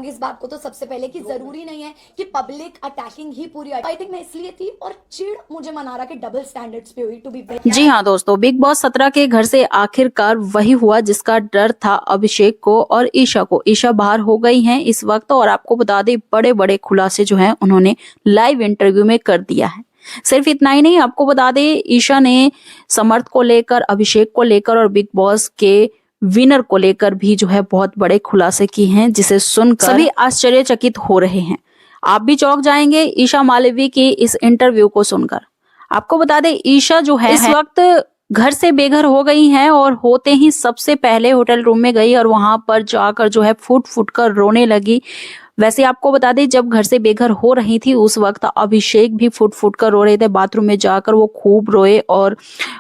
इस बात को तो सबसे पहले कि जरूरी नहीं है कि पब्लिक अटैकिंग ही पूरी फाइटिंग में इसलिए थी और चिढ़ मुझे मनारा के डबल स्टैंडर्ड्स पे हुई टू बी वेरी। जी हाँ दोस्तों, बिग बॉस 17 के घर से आखिरकार वही हुआ जिसका डर था अभिषेक को और ईशा को। ईशा बाहर हो गई हैं इस वक्त और आपको बता दें बड़े बड़े खुलासे जो हैं उन्होंने लाइव इंटरव्यू में कर दिया है। सिर्फ इतना ही नहीं, आपको बता दें ईशा ने समर्थ को लेकर, अभिषेक को लेकर और बिग बॉस के विनर को लेकर भी जो है बहुत बड़े खुलासे किए हैं, जिसे सुनकर सभी आश्चर्यचकित हो रहे हैं। आप भी चौंक जाएंगे ईशा मालवी की इस इंटरव्यू को सुनकर। आपको बता दें ईशा जो है इस वक्त घर से बेघर हो गई हैं और होते ही सबसे पहले होटल रूम में गई और वहां पर जाकर जो है फूट फूट कर रोने लगी। वैसे आपको बता दें जब घर से बेघर हो रही थी उस वक्त अभिषेक भी फुट फुट कर रो रहे थे। बाथरूम में जाकर वो खूब रोए और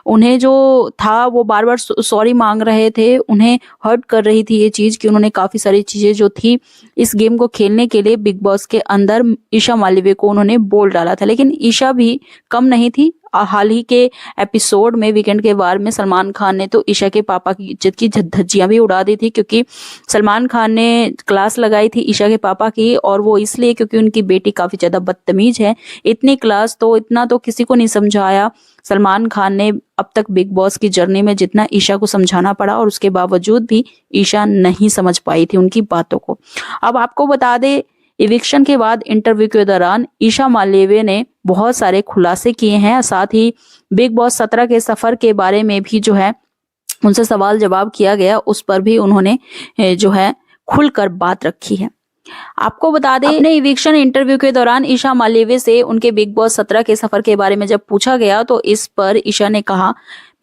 उन्हें जो था वो बार बार सॉरी मांग रहे थे। उन्हें हर्ट कर रही थी ये चीज कि उन्होंने काफी सारी चीजें जो थी इस गेम को खेलने के लिए बिग बॉस के अंदर ईशा मालवी को उन्होंने बोल डाला था। लेकिन ईशा भी कम नहीं थी। हाल ही के एपिसोड में वीकेंड के वार में सलमान खान ने तो ईशा के पापा की इज्जत की धज्जियां भी उड़ा दी थी, क्योंकि सलमान खान ने क्लास लगाई थी ईशा के पापा की, और वो इसलिए क्योंकि उनकी बेटी काफी ज्यादा बदतमीज है। इतनी क्लास तो इतना तो किसी को नहीं समझाया सलमान खान ने अब तक बिग बॉस की जर्नी में जितना ईशा को समझाना पड़ा, और उसके बावजूद भी ईशा नहीं समझ पाई थी उनकी बातों को। अब आपको बता दे इविक्शन के बाद इंटरव्यू के दौरान ईशा मालवी ने बहुत सारे खुलासे किए हैं। साथ ही बिग बॉस 17 के सफर के बारे में भी जो है उनसे सवाल जवाब किया गया, उस पर भी उन्होंने जो है खुलकर बात रखी है। आपको बता दें अपने इविक्शन इंटरव्यू के दौरान ईशा मालवी से उनके बिग बॉस 17 के सफर के बारे में जब पूछा गया तो इस पर ईशा ने कहा,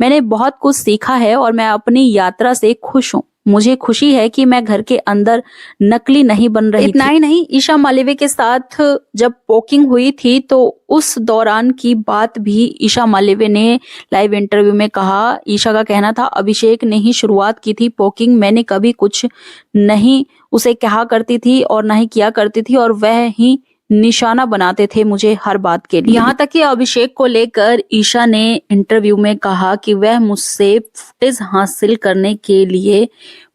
मैंने बहुत कुछ सीखा है और मैं अपनी यात्रा से खुश हूँ। मुझे खुशी है कि मैं घर के अंदर नकली नहीं बन रही थी। इतना ही नहीं, ईशा मालवी के साथ जब पोकिंग हुई थी तो उस दौरान की बात भी ईशा मालवी ने लाइव इंटरव्यू में कहा। ईशा का कहना था अभिषेक ने ही शुरुआत की थी पोकिंग, मैंने कभी कुछ नहीं उसे कहा करती थी और ना ही किया करती थी, और वह ही निशाना बनाते थे मुझे हर बात के लिए। यहाँ तक कि अभिषेक को लेकर ईशा ने इंटरव्यू में कहा कि वह मुझसे फुटेज हासिल करने के लिए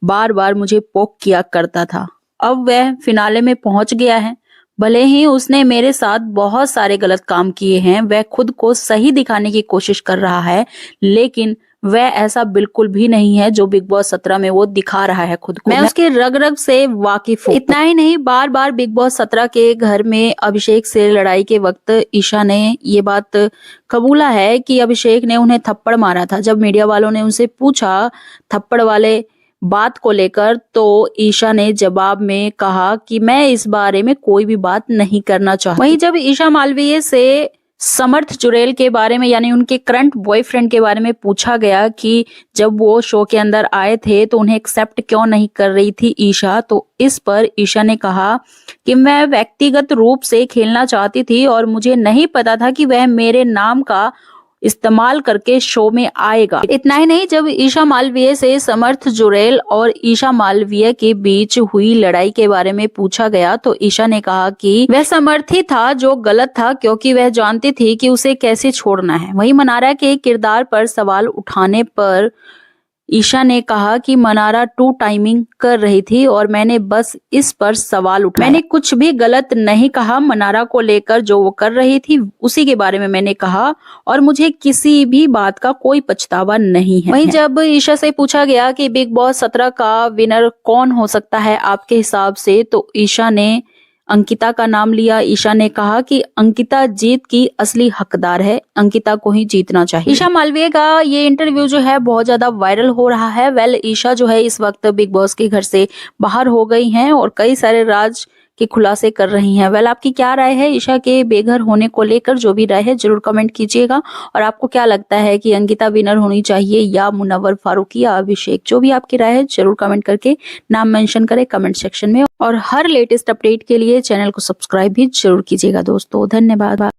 बार बार मुझे पोक किया करता था। अब वह फिनाले में पहुंच गया है। भले ही उसने मेरे साथ बहुत सारे गलत काम किए हैं, वह खुद को सही दिखाने की कोशिश कर रहा है, लेकिन वह ऐसा बिल्कुल भी नहीं है जो बिग बॉस 17 में वो दिखा रहा है खुद को। मैं उसके रग रग से वाकिफ हूँ। इतना ही नहीं, बार बार बिग बॉस 17 के घर में अभिषेक से लड़ाई के वक्त ईशा ने ये बात कबूला है कि अभिषेक ने उन्हें थप्पड़ मारा था। जब मीडिया वालों ने उनसे पूछा थप्पड़ वाले बात को लेकर तो ईशा ने जवाब में कहा कि मैं इस बारे में कोई भी बात नहीं करना चाहती। वहीं जब ईशा मालवी से समर्थ जुरेल के बारे में यानी उनके करंट बॉयफ्रेंड के बारे में पूछा गया कि जब वो शो के अंदर आए थे तो उन्हें एक्सेप्ट क्यों नहीं कर रही थी ईशा, तो इस पर ईशा ने कहा कि मैं व्यक्तिगत रूप से खेलना चाहती थी और मुझे नहीं पता था कि वह मेरे नाम का इस्तेमाल करके शो में आएगा। इतना ही नहीं, जब ईशा मालवीय से समर्थ जुरेल और ईशा मालवीय के बीच हुई लड़ाई के बारे में पूछा गया तो ईशा ने कहा कि वह समर्थ ही था जो गलत था, क्योंकि वह जानती थी कि उसे कैसे छोड़ना है। वहीं मनारा के किरदार पर सवाल उठाने पर ईशा ने कहा कि मनारा टू टाइमिंग कर रही थी और मैंने बस इस पर सवाल उठाया। मैंने कुछ भी गलत नहीं कहा, मनारा को लेकर जो वो कर रही थी उसी के बारे में मैंने कहा और मुझे किसी भी बात का कोई पछतावा नहीं है। वहीं जब ईशा से पूछा गया कि बिग बॉस 17 का विनर कौन हो सकता है आपके हिसाब से, तो ईशा ने अंकिता का नाम लिया। ईशा ने कहा कि अंकिता जीत की असली हकदार है, अंकिता को ही जीतना चाहिए। ईशा मालवीय का ये इंटरव्यू जो है बहुत ज्यादा वायरल हो रहा है। वेल, ईशा जो है इस वक्त बिग बॉस के घर से बाहर हो गई हैं और कई सारे राज के खुलासे कर रही हैं। वेल, आपकी क्या राय है ईशा के बेघर होने को लेकर? जो भी राय है जरूर कमेंट कीजिएगा। और आपको क्या लगता है कि अंकिता विनर होनी चाहिए या मुनव्वर फारूकी या अभिषेक? जो भी आपकी राय है जरूर कमेंट करके नाम मेंशन करें कमेंट सेक्शन में। और हर लेटेस्ट अपडेट के लिए चैनल को सब्सक्राइब भी जरूर कीजिएगा दोस्तों। धन्यवाद।